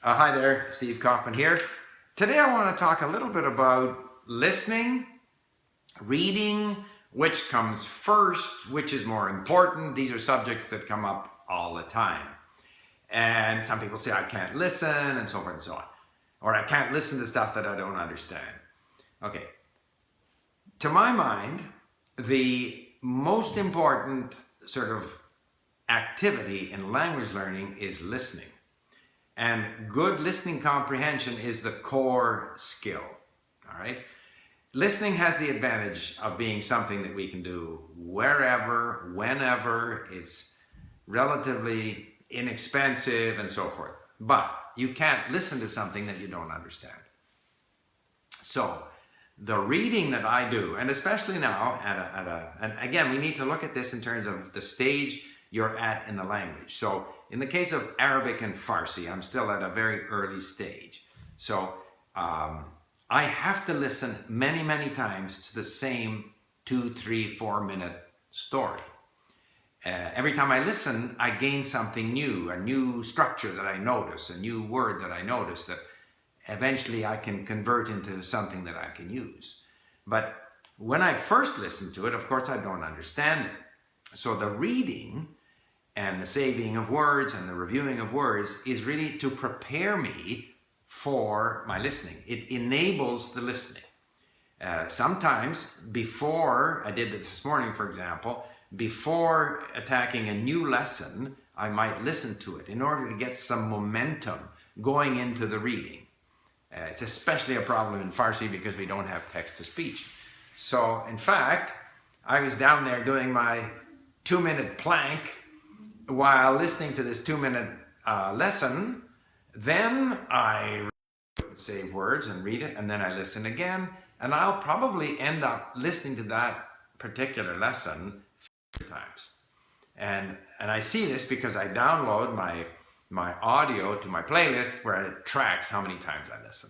Hi there, Steve Kaufman here. Today I want to talk a little bit about listening, reading, which comes first, which is more important. These are subjects that come up all the time. And some people say, I can't listen, and so forth and so on. Or I can't listen to stuff that I don't understand. Okay. To my mind, the most important sort of activity in language learning is listening. And good listening comprehension is the core skill, all right? Listening has the advantage of being something that we can do wherever, whenever. It's relatively inexpensive and so forth. But you can't listen to something that you don't understand. So the reading that I do, and especially now and again, we need to look at this in terms of the stage you're at in the language. So in the case of Arabic and Farsi, I'm still at a very early stage. So I have to listen many, many times to the same 2, 3, 4 minute story. Every time I listen, I gain something new, a new structure that I notice, a new word that I notice that eventually I can convert into something that I can use. But when I first listen to it, of course, I don't understand it. So the reading and the saving of words and the reviewing of words is really to prepare me for my listening. It enables the listening. Sometimes before, I did this morning, for example, before attacking a new lesson, I might listen to it in order to get some momentum going into the reading. It's especially a problem in Farsi because we don't have text-to-speech. So, in fact, I was down there doing my 2-minute plank while listening to this 2-minute lesson. Then I save words and read it, and then I listen again, and I'll probably end up listening to that particular lesson 3 times. And I see this because I download my audio to my playlist where it tracks how many times I listen.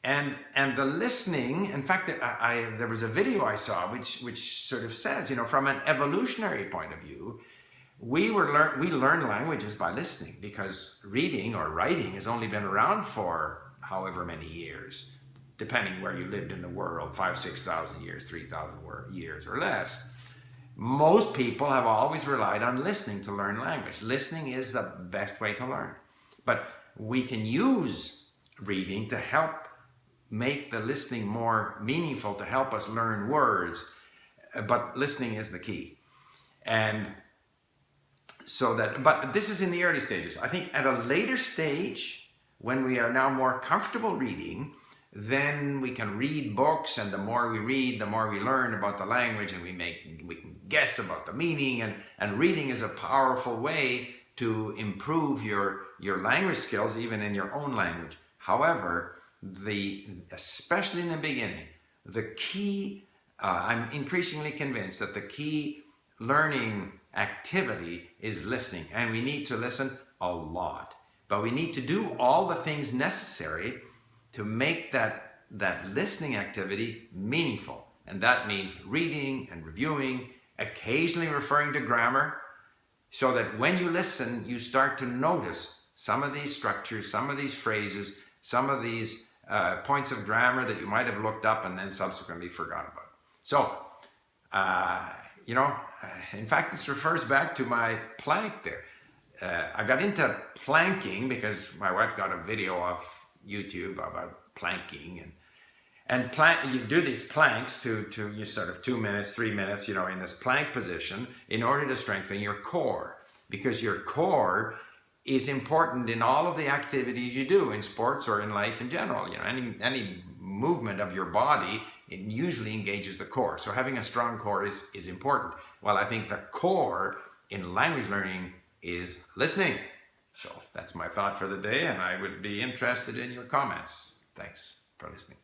And the listening, in fact, there was a video I saw which sort of says, you know, from an evolutionary point of view, we learn languages by listening, because reading or writing has only been around for however many years, depending where you lived in the world, 5,000, 6,000 years, 3,000 years or less. Most people have always relied on listening to learn language. Listening is the best way to learn. But we can use reading to help make the listening more meaningful, to help us learn words. But listening is the key. And so but this is in the early stages. I think at a later stage, when we are now more comfortable reading, then we can read books, and the more we read, the more we learn about the language, and we can guess about the meaning, and reading is a powerful way to improve your language skills, even in your own language. However, especially in the beginning, the key, I'm increasingly convinced that the key learning activity is listening, and we need to listen a lot. But we need to do all the things necessary to make that listening activity meaningful. And that means reading and reviewing, occasionally referring to grammar, so that when you listen, you start to notice some of these structures, some of these phrases, some of these points of grammar that you might have looked up and then subsequently forgot about. So, in fact, this refers back to my plank there. I got into planking because my wife got a video off YouTube about planking, and you do these planks to you sort of 2 minutes, 3 minutes, you know, in this plank position in order to strengthen your core, because your core is important in all of the activities you do in sports or in life in general. You know, any movement of your body, it usually engages the core. So having a strong core is important. Well, I think the core in language learning is listening. So that's my thought for the day, and I would be interested in your comments. Thanks for listening.